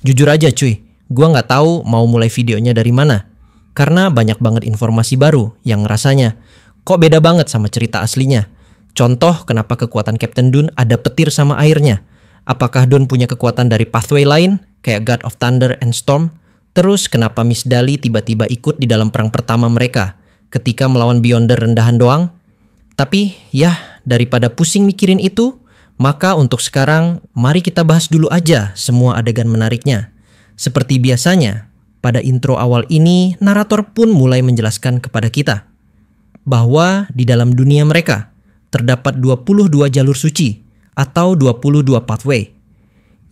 Jujur aja cuy, gua nggak tahu mau mulai videonya dari mana. Karena banyak banget informasi baru yang rasanya kok beda banget sama cerita aslinya. Contoh kenapa kekuatan Captain Dune ada petir sama airnya. Apakah Dune punya kekuatan dari pathway lain, kayak God of Thunder and Storm? Terus kenapa Miss Dali tiba-tiba ikut di dalam perang pertama mereka ketika melawan Beyonder rendahan doang? Tapi ya, daripada pusing mikirin itu, maka untuk sekarang mari kita bahas dulu aja semua adegan menariknya. Seperti biasanya, pada intro awal ini narator pun mulai menjelaskan kepada kita bahwa di dalam dunia mereka terdapat 22 jalur suci atau 22 pathway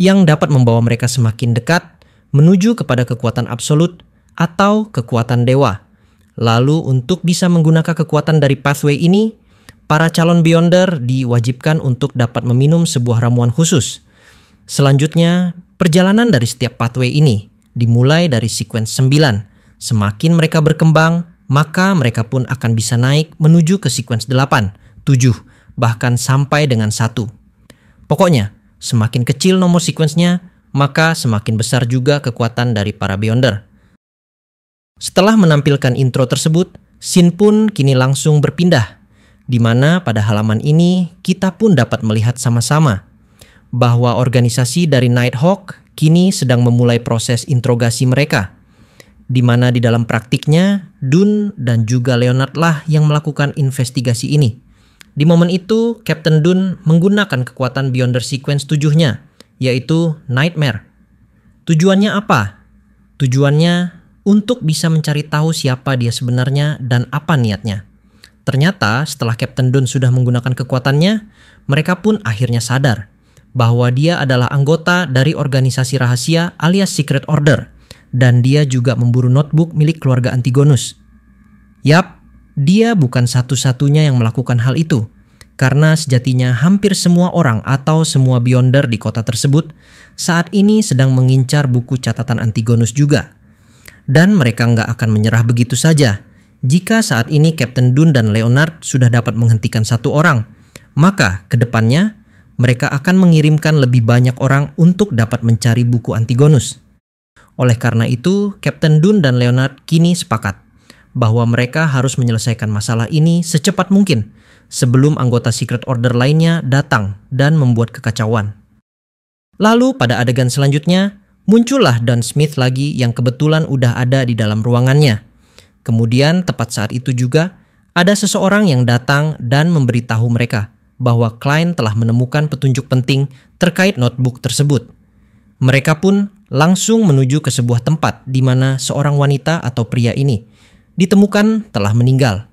yang dapat membawa mereka semakin dekat menuju kepada kekuatan absolut atau kekuatan dewa. Lalu untuk bisa menggunakan kekuatan dari pathway ini, para calon Beyonder diwajibkan untuk dapat meminum sebuah ramuan khusus. Selanjutnya, perjalanan dari setiap pathway ini dimulai dari sequence 9. Semakin mereka berkembang, maka mereka pun akan bisa naik menuju ke sequence 8, 7, bahkan sampai dengan 1. Pokoknya, semakin kecil nomor sequence-nya, maka semakin besar juga kekuatan dari para Beyonder. Setelah menampilkan intro tersebut, scene pun kini langsung berpindah, di mana pada halaman ini kita pun dapat melihat sama-sama bahwa organisasi dari Nighthawk kini sedang memulai proses interogasi mereka, di mana di dalam praktiknya Dune dan juga Leonard lah yang melakukan investigasi ini. Di momen itu, Captain Dune menggunakan kekuatan Beyonder Sequence 7-nya, yaitu Nightmare. Tujuannya apa? Tujuannya untuk bisa mencari tahu siapa dia sebenarnya dan apa niatnya. Ternyata setelah Captain Dune sudah menggunakan kekuatannya, mereka pun akhirnya sadar bahwa dia adalah anggota dari organisasi rahasia alias Secret Order, dan dia juga memburu notebook milik keluarga Antigonus. Yap, dia bukan satu-satunya yang melakukan hal itu, karena sejatinya hampir semua orang atau semua Beyonder di kota tersebut saat ini sedang mengincar buku catatan Antigonus juga. Dan mereka nggak akan menyerah begitu saja. Jika saat ini Captain Dune dan Leonard sudah dapat menghentikan satu orang, maka ke depannya mereka akan mengirimkan lebih banyak orang untuk dapat mencari buku Antigonus. Oleh karena itu, Captain Dune dan Leonard kini sepakat bahwa mereka harus menyelesaikan masalah ini secepat mungkin sebelum anggota Secret Order lainnya datang dan membuat kekacauan. Lalu pada adegan selanjutnya, muncullah Don Smith lagi yang kebetulan udah ada di dalam ruangannya. Kemudian tepat saat itu juga, ada seseorang yang datang dan memberitahu mereka bahwa Klein telah menemukan petunjuk penting terkait notebook tersebut. Mereka pun langsung menuju ke sebuah tempat di mana seorang wanita atau pria ini ditemukan telah meninggal.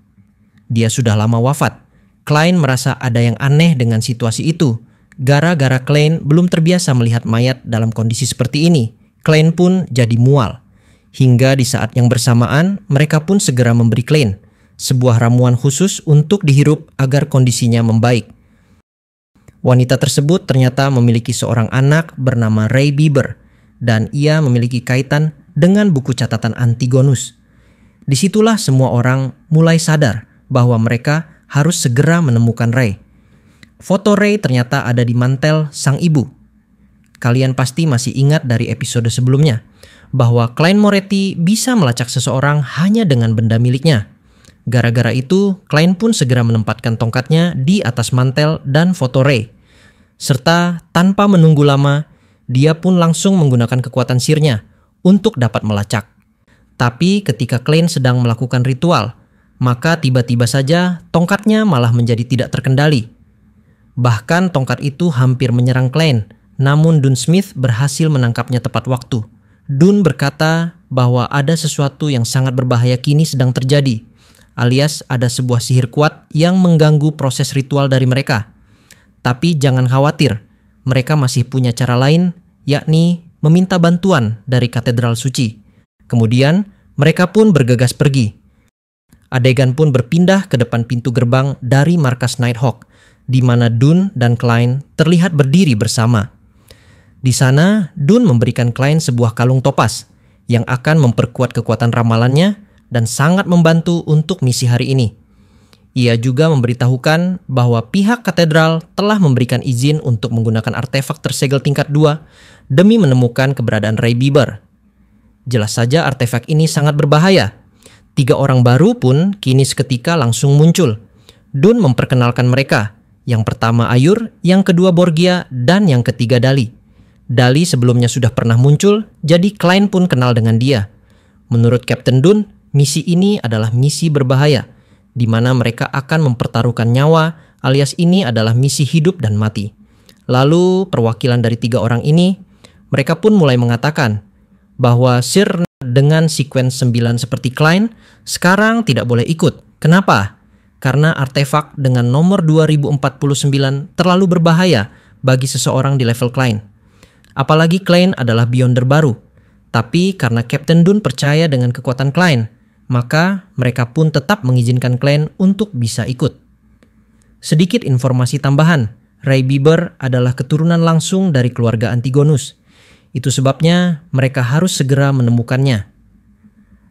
Dia sudah lama wafat. Klein merasa ada yang aneh dengan situasi itu. Gara-gara Klein belum terbiasa melihat mayat dalam kondisi seperti ini, Klein pun jadi mual. Hingga di saat yang bersamaan, mereka pun segera memberi Klein sebuah ramuan khusus untuk dihirup agar kondisinya membaik. Wanita tersebut ternyata memiliki seorang anak bernama Ray Bieber, dan ia memiliki kaitan dengan buku catatan Antigonus. Disitulah semua orang mulai sadar bahwa mereka harus segera menemukan Ray. Foto Ray ternyata ada di mantel sang ibu. Kalian pasti masih ingat dari episode sebelumnya bahwa Klein Moretti bisa melacak seseorang hanya dengan benda miliknya. Gara-gara itu, Klein pun segera menempatkan tongkatnya di atas mantel dan foto Ray. Serta tanpa menunggu lama, dia pun langsung menggunakan kekuatan sihirnya untuk dapat melacak. Tapi ketika Klein sedang melakukan ritual, maka tiba-tiba saja tongkatnya malah menjadi tidak terkendali. Bahkan tongkat itu hampir menyerang Klein, namun Dune Smith berhasil menangkapnya tepat waktu. Dune berkata bahwa ada sesuatu yang sangat berbahaya kini sedang terjadi, alias ada sebuah sihir kuat yang mengganggu proses ritual dari mereka. Tapi jangan khawatir, mereka masih punya cara lain, yakni meminta bantuan dari Katedral Suci. Kemudian mereka pun bergegas pergi. Adegan pun berpindah ke depan pintu gerbang dari markas Nighthawk, di mana Dune dan Klein terlihat berdiri bersama. Di sana, Dune memberikan Klein sebuah kalung topas yang akan memperkuat kekuatan ramalannya dan sangat membantu untuk misi hari ini. Ia juga memberitahukan bahwa pihak katedral telah memberikan izin untuk menggunakan artefak tersegel tingkat 2 demi menemukan keberadaan Ray Bieber. Jelas saja artefak ini sangat berbahaya. 3 orang baru pun kini seketika langsung muncul. Dunn memperkenalkan mereka. Yang pertama Ayur, yang kedua Borgia, dan yang ketiga Dali. Dali sebelumnya sudah pernah muncul, jadi Klein pun kenal dengan dia. Menurut Kapten Dunn, misi ini adalah misi berbahaya, di mana mereka akan mempertaruhkan nyawa, alias ini adalah misi hidup dan mati. Lalu perwakilan dari 3 orang ini, mereka pun mulai mengatakan bahwa Sir dengan sequence 9 seperti Klein sekarang tidak boleh ikut. Kenapa? Karena artefak dengan nomor 2049 terlalu berbahaya bagi seseorang di level Klein. Apalagi Klein adalah Beyonder baru. Tapi karena Kapten Dunn percaya dengan kekuatan Klein, maka mereka pun tetap mengizinkan Klein untuk bisa ikut. Sedikit informasi tambahan, Ray Bieber adalah keturunan langsung dari keluarga Antigonus. Itu sebabnya mereka harus segera menemukannya.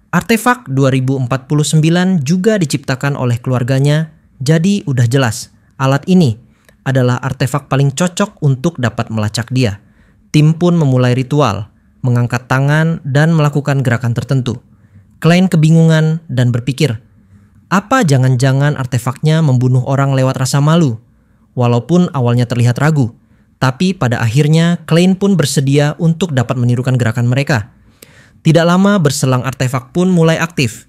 Artefak 2049 juga diciptakan oleh keluarganya, jadi udah jelas alat ini adalah artefak paling cocok untuk dapat melacak dia. Tim pun memulai ritual, mengangkat tangan dan melakukan gerakan tertentu. Klein kebingungan dan berpikir, apa jangan-jangan artefaknya membunuh orang lewat rasa malu? Walaupun awalnya terlihat ragu, tapi pada akhirnya Klein pun bersedia untuk dapat menirukan gerakan mereka. Tidak lama berselang artefak pun mulai aktif.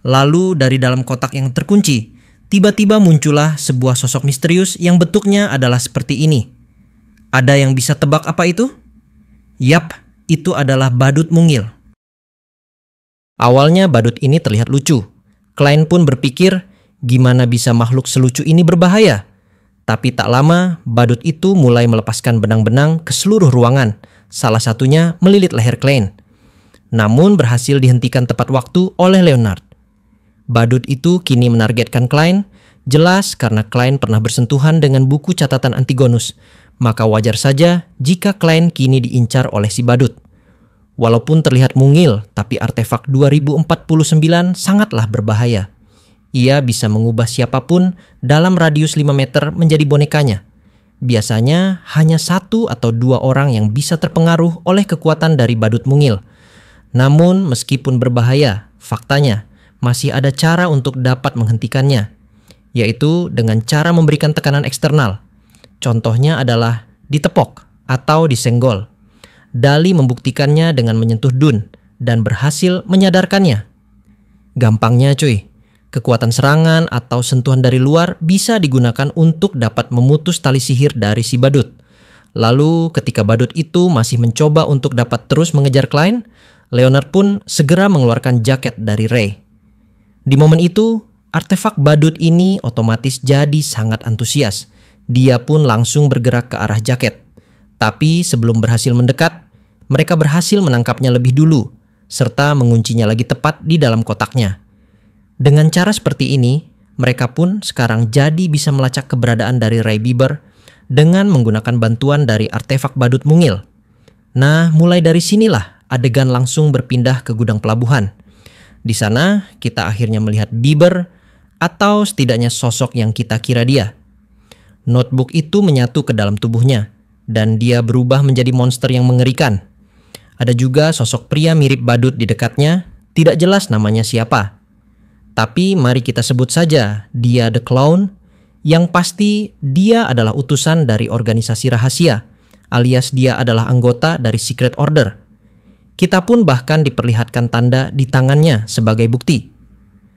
Lalu dari dalam kotak yang terkunci, tiba-tiba muncullah sebuah sosok misterius yang bentuknya adalah seperti ini. Ada yang bisa tebak apa itu? Yap, itu adalah badut mungil. Awalnya badut ini terlihat lucu. Klein pun berpikir, gimana bisa makhluk selucu ini berbahaya? Tapi tak lama, badut itu mulai melepaskan benang-benang ke seluruh ruangan. Salah satunya melilit leher Klein. Namun berhasil dihentikan tepat waktu oleh Leonard. Badut itu kini menargetkan Klein, jelas karena Klein pernah bersentuhan dengan buku catatan Antigonus. Maka wajar saja jika Klein kini diincar oleh si badut. Walaupun terlihat mungil, tapi artefak 2049 sangatlah berbahaya. Ia bisa mengubah siapapun dalam radius 5 meter menjadi bonekanya. Biasanya hanya 1 atau 2 orang yang bisa terpengaruh oleh kekuatan dari badut mungil. Namun meskipun berbahaya, faktanya masih ada cara untuk dapat menghentikannya, yaitu dengan cara memberikan tekanan eksternal. Contohnya adalah ditepok atau disenggol. Dali membuktikannya dengan menyentuh Dunn dan berhasil menyadarkannya. Gampangnya cuy, kekuatan serangan atau sentuhan dari luar bisa digunakan untuk dapat memutus tali sihir dari si badut. Lalu ketika badut itu masih mencoba untuk dapat terus mengejar Klein, Leonard pun segera mengeluarkan jaket dari Ray. Di momen itu, artefak badut ini otomatis jadi sangat antusias. Dia pun langsung bergerak ke arah jaket. Tapi sebelum berhasil mendekat, mereka berhasil menangkapnya lebih dulu, serta menguncinya lagi tepat di dalam kotaknya. Dengan cara seperti ini, mereka pun sekarang jadi bisa melacak keberadaan dari Ray Bieber dengan menggunakan bantuan dari artefak badut mungil. Nah, mulai dari sinilah adegan langsung berpindah ke gudang pelabuhan. Di sana, kita akhirnya melihat Bieber, atau setidaknya sosok yang kita kira dia. Notebook itu menyatu ke dalam tubuhnya, dan dia berubah menjadi monster yang mengerikan. Ada juga sosok pria mirip badut di dekatnya, tidak jelas namanya siapa. Tapi mari kita sebut saja dia The Clown, yang pasti dia adalah utusan dari organisasi rahasia, alias dia adalah anggota dari Secret Order. Kita pun bahkan diperlihatkan tanda di tangannya sebagai bukti.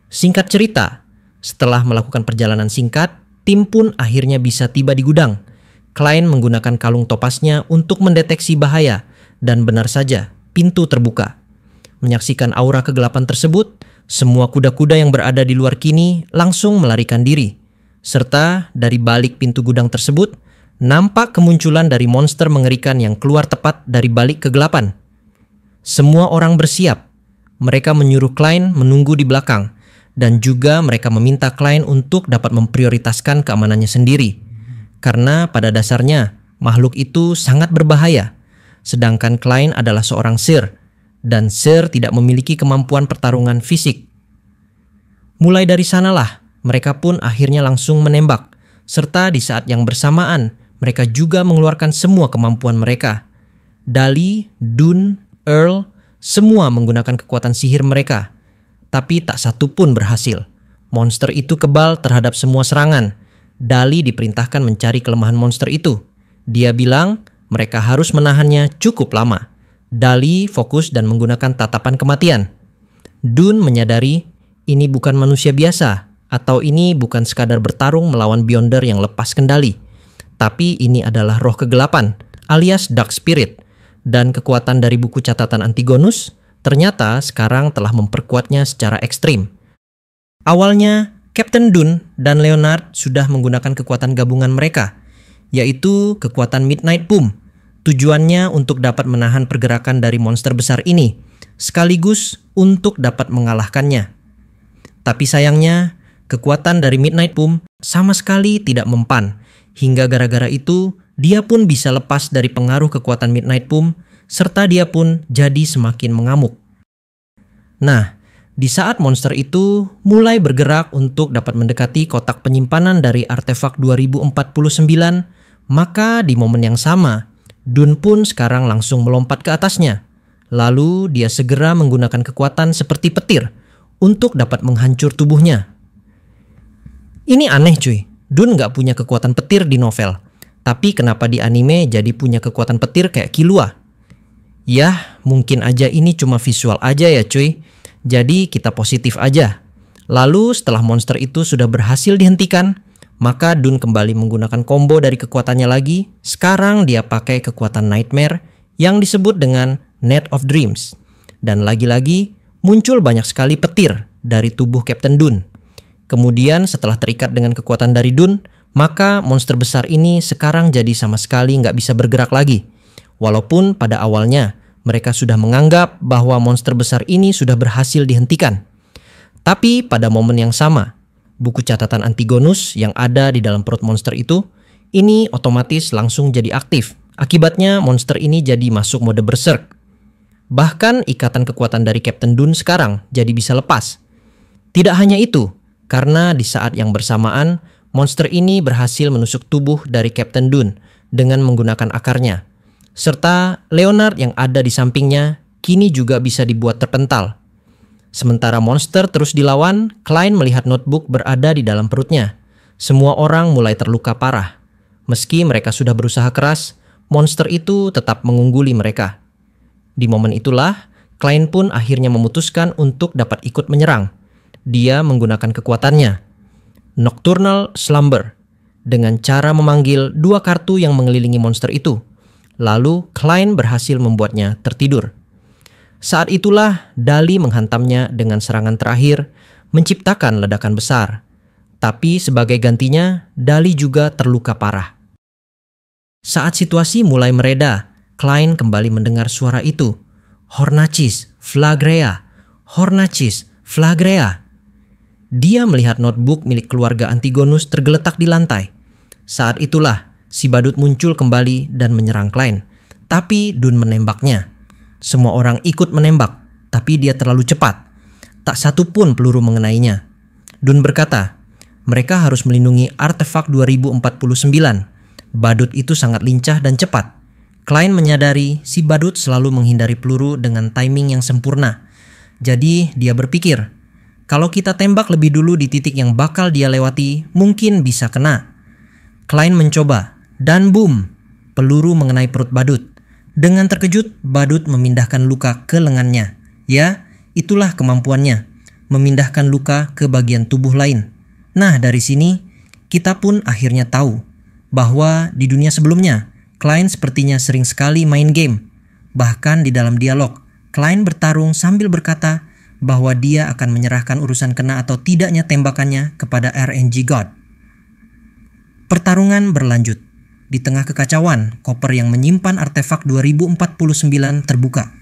Singkat cerita, setelah melakukan perjalanan singkat, tim pun akhirnya bisa tiba di gudang. Klein menggunakan kalung topasnya untuk mendeteksi bahaya, dan benar saja, pintu terbuka. Menyaksikan aura kegelapan tersebut, semua kuda-kuda yang berada di luar kini langsung melarikan diri. Serta dari balik pintu gudang tersebut, nampak kemunculan dari monster mengerikan yang keluar tepat dari balik kegelapan. Semua orang bersiap. Mereka menyuruh Klein menunggu di belakang, dan juga mereka meminta Klein untuk dapat memprioritaskan keamanannya sendiri. Karena pada dasarnya, makhluk itu sangat berbahaya. Sedangkan Klein adalah seorang Sir, dan Sir tidak memiliki kemampuan pertarungan fisik. Mulai dari sanalah, Mereka pun akhirnya langsung menembak, serta di saat yang bersamaan mereka juga mengeluarkan semua kemampuan mereka. Dali, Dune, Earl, semua menggunakan kekuatan sihir mereka. Tapi tak satu pun berhasil. Monster itu kebal terhadap semua serangan. Dali diperintahkan mencari kelemahan monster itu. Dia bilang mereka harus menahannya cukup lama. Dali fokus dan menggunakan tatapan kematian. Dune menyadari ini bukan manusia biasa, atau ini bukan sekadar bertarung melawan Beyonder yang lepas kendali. Tapi ini adalah roh kegelapan, alias Dark Spirit. Dan kekuatan dari buku catatan Antigonus ternyata sekarang telah memperkuatnya secara ekstrim. Awalnya, Captain Dune dan Leonard sudah menggunakan kekuatan gabungan mereka, yaitu kekuatan Midnight Boom. Tujuannya untuk dapat menahan pergerakan dari monster besar ini, sekaligus untuk dapat mengalahkannya. Tapi sayangnya, kekuatan dari Midnight Boom sama sekali tidak mempan, hingga gara-gara itu dia pun bisa lepas dari pengaruh kekuatan Midnight Boom, serta dia pun jadi semakin mengamuk. Nah, di saat monster itu mulai bergerak untuk dapat mendekati kotak penyimpanan dari artefak 2049, maka di momen yang sama, Dune pun sekarang langsung melompat ke atasnya. Lalu dia segera menggunakan kekuatan seperti petir untuk dapat menghancur tubuhnya. Ini aneh cuy, Dune gak punya kekuatan petir di novel. Tapi kenapa di anime jadi punya kekuatan petir kayak Killua? Yah, mungkin aja ini cuma visual aja ya cuy. Jadi kita positif aja. Lalu setelah monster itu sudah berhasil dihentikan, maka Dune kembali menggunakan combo dari kekuatannya lagi. Sekarang dia pakai kekuatan Nightmare yang disebut dengan Net of Dreams. Dan lagi-lagi muncul banyak sekali petir dari tubuh Captain Dune. Kemudian setelah terikat dengan kekuatan dari Dune, maka monster besar ini sekarang jadi sama sekali nggak bisa bergerak lagi. Walaupun pada awalnya mereka sudah menganggap bahwa monster besar ini sudah berhasil dihentikan. Tapi pada momen yang sama, buku catatan Antigonus yang ada di dalam perut monster itu, ini otomatis langsung jadi aktif. Akibatnya monster ini jadi masuk mode berserk. Bahkan ikatan kekuatan dari Captain Dune sekarang jadi bisa lepas. Tidak hanya itu, karena di saat yang bersamaan, monster ini berhasil menusuk tubuh dari Captain Dune dengan menggunakan akarnya. Serta Leonard yang ada di sampingnya kini juga bisa dibuat terpental. Sementara monster terus dilawan, Klein melihat notebook berada di dalam perutnya. Semua orang mulai terluka parah. Meski mereka sudah berusaha keras, monster itu tetap mengungguli mereka. Di momen itulah, Klein pun akhirnya memutuskan untuk dapat ikut menyerang. Dia menggunakan kekuatannya, Nocturnal Slumber, dengan cara memanggil 2 kartu yang mengelilingi monster itu. Lalu Klein berhasil membuatnya tertidur. Saat itulah Dali menghantamnya dengan serangan terakhir, menciptakan ledakan besar. Tapi sebagai gantinya, Dali juga terluka parah. Saat situasi mulai mereda, Klein kembali mendengar suara itu. Hornachis, Flagrea, Hornachis, Flagrea. Dia melihat notebook milik keluarga Antigonus tergeletak di lantai. Saat itulah si badut muncul kembali dan menyerang Klein. Tapi Dune menembaknya. Semua orang ikut menembak, tapi dia terlalu cepat. Tak satu pun peluru mengenainya. Dune berkata, mereka harus melindungi artefak 2049. Badut itu sangat lincah dan cepat. Klein menyadari si badut selalu menghindari peluru dengan timing yang sempurna. Jadi dia berpikir, kalau kita tembak lebih dulu di titik yang bakal dia lewati, mungkin bisa kena. Klein mencoba, dan boom, peluru mengenai perut badut. Dengan terkejut, badut memindahkan luka ke lengannya. Ya, itulah kemampuannya, memindahkan luka ke bagian tubuh lain. Nah, dari sini, kita pun akhirnya tahu bahwa di dunia sebelumnya, Klein sepertinya sering sekali main game. Bahkan di dalam dialog, Klein bertarung sambil berkata bahwa dia akan menyerahkan urusan kena atau tidaknya tembakannya kepada RNG God. Pertarungan berlanjut. Di tengah kekacauan, koper yang menyimpan artefak 2049 terbuka.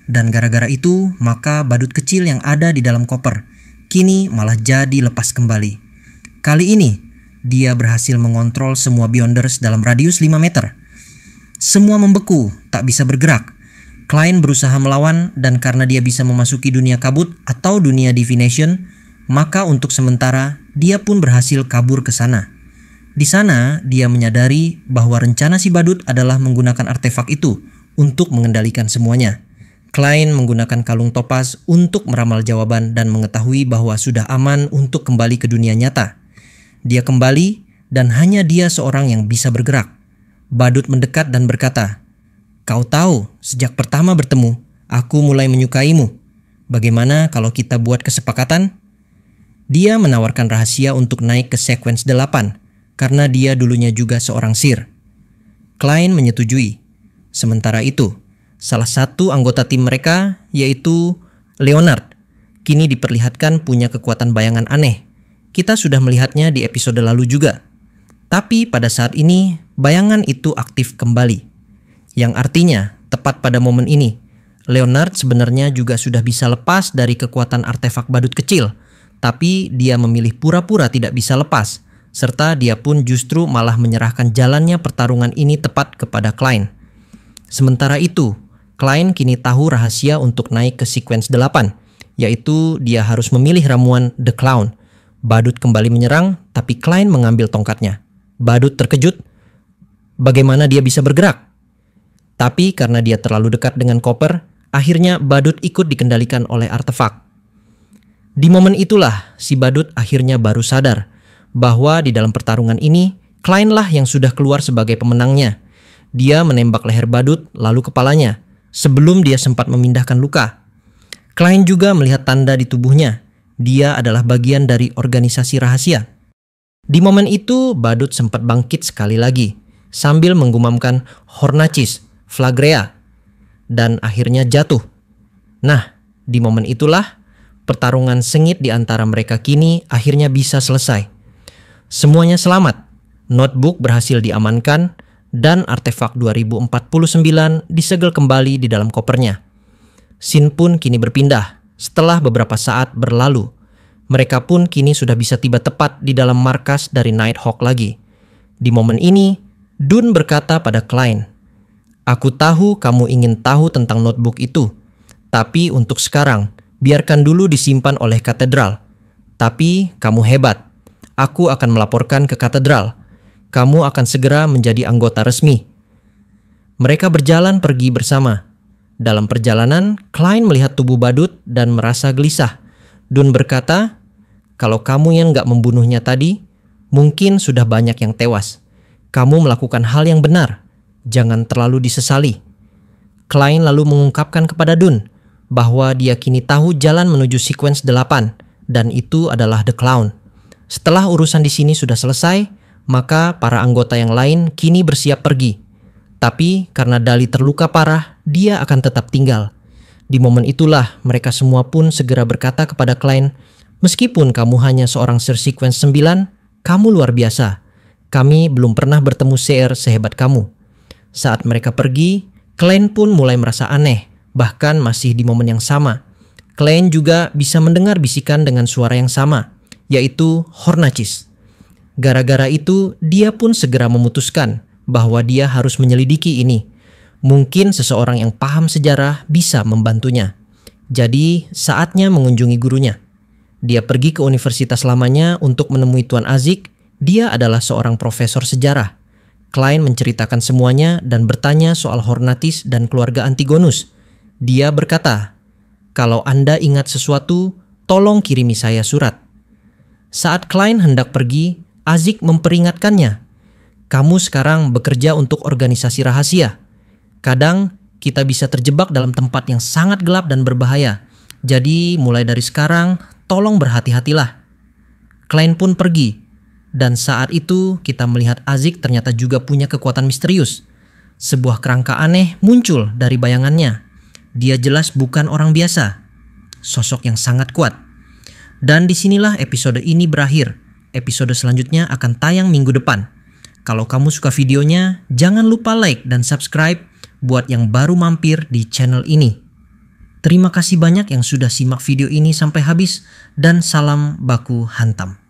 Dan gara-gara itu, maka badut kecil yang ada di dalam koper kini malah jadi lepas kembali. Kali ini, dia berhasil mengontrol semua Beyonders dalam radius 5 meter. Semua membeku, tak bisa bergerak. Klein berusaha melawan dan karena dia bisa memasuki dunia kabut atau dunia divination, Maka untuk sementara, dia pun berhasil kabur ke sana. Di sana, dia menyadari bahwa rencana si badut adalah menggunakan artefak itu untuk mengendalikan semuanya. Klein menggunakan kalung topaz untuk meramal jawaban dan mengetahui bahwa sudah aman untuk kembali ke dunia nyata. Dia kembali dan hanya dia seorang yang bisa bergerak. Badut mendekat dan berkata, "Kau tahu, sejak pertama bertemu, aku mulai menyukaimu. Bagaimana kalau kita buat kesepakatan?" Dia menawarkan rahasia untuk naik ke sekuens 8 karena dia dulunya juga seorang sir. Klein menyetujui. Sementara itu, salah satu anggota tim mereka, yaitu Leonard, kini diperlihatkan punya kekuatan bayangan aneh. Kita sudah melihatnya di episode lalu juga. Tapi pada saat ini, bayangan itu aktif kembali. Yang artinya, tepat pada momen ini, Leonard sebenarnya juga sudah bisa lepas dari kekuatan artefak badut kecil, tapi dia memilih pura-pura tidak bisa lepas, serta dia pun justru malah menyerahkan jalannya pertarungan ini tepat kepada Klein. Sementara itu, Klein kini tahu rahasia untuk naik ke sekuens 8, yaitu dia harus memilih ramuan The Clown. Badut kembali menyerang, tapi Klein mengambil tongkatnya. Badut terkejut, bagaimana dia bisa bergerak? Tapi karena dia terlalu dekat dengan Copper, akhirnya badut ikut dikendalikan oleh artefak. Di momen itulah si badut akhirnya baru sadar bahwa di dalam pertarungan ini, Klein lah yang sudah keluar sebagai pemenangnya. Dia menembak leher badut lalu kepalanya, sebelum dia sempat memindahkan luka. Klein juga melihat tanda di tubuhnya. Dia adalah bagian dari organisasi rahasia. Di momen itu, badut sempat bangkit sekali lagi, sambil menggumamkan Hornachis, Flagrea, dan akhirnya jatuh. Nah, di momen itulah, pertarungan sengit di antara mereka kini akhirnya bisa selesai. Semuanya selamat, notebook berhasil diamankan, dan artefak 2049 disegel kembali di dalam kopernya. Scene pun kini berpindah. Setelah beberapa saat berlalu, mereka pun kini sudah bisa tiba tepat di dalam markas dari Nighthawk lagi. Di momen ini, Dune berkata pada Klein, "Aku tahu kamu ingin tahu tentang notebook itu, tapi untuk sekarang, biarkan dulu disimpan oleh katedral. Tapi kamu hebat. Aku akan melaporkan ke katedral. Kamu akan segera menjadi anggota resmi." Mereka berjalan pergi bersama. Dalam perjalanan, Klein melihat tubuh badut dan merasa gelisah. Dune berkata, "Kalau kamu yang gak membunuhnya tadi, mungkin sudah banyak yang tewas. Kamu melakukan hal yang benar. Jangan terlalu disesali." Klein lalu mengungkapkan kepada Dune bahwa dia kini tahu jalan menuju sekuens 8, dan itu adalah The Clown. Setelah urusan di sini sudah selesai, maka para anggota yang lain kini bersiap pergi. Tapi karena Dali terluka parah, dia akan tetap tinggal. Di momen itulah mereka semua pun segera berkata kepada Klein, "Meskipun kamu hanya seorang Sir Sekuens 9, kamu luar biasa. Kami belum pernah bertemu Seer sehebat kamu." Saat mereka pergi, Klein pun mulai merasa aneh, bahkan masih di momen yang sama. Klein juga bisa mendengar bisikan dengan suara yang sama, yaitu Hornachis. Gara-gara itu, dia pun segera memutuskan bahwa dia harus menyelidiki ini. Mungkin seseorang yang paham sejarah bisa membantunya. Jadi, saatnya mengunjungi gurunya. Dia pergi ke universitas lamanya untuk menemui Tuan Azik. Dia adalah seorang profesor sejarah. Klein menceritakan semuanya dan bertanya soal Hornachis dan keluarga Antigonus. Dia berkata, "Kalau Anda ingat sesuatu, tolong kirimi saya surat." Saat Klein hendak pergi, Azik memperingatkannya, "Kamu sekarang bekerja untuk organisasi rahasia. Kadang kita bisa terjebak dalam tempat yang sangat gelap dan berbahaya. Jadi mulai dari sekarang, tolong berhati-hatilah." Klein pun pergi. Dan saat itu kita melihat Azik ternyata juga punya kekuatan misterius. Sebuah kerangka aneh muncul dari bayangannya. Dia jelas bukan orang biasa. Sosok yang sangat kuat. Dan disinilah episode ini berakhir. Episode selanjutnya akan tayang minggu depan. Kalau kamu suka videonya, jangan lupa like dan subscribe buat yang baru mampir di channel ini. Terima kasih banyak yang sudah simak video ini sampai habis, dan salam baku hantam.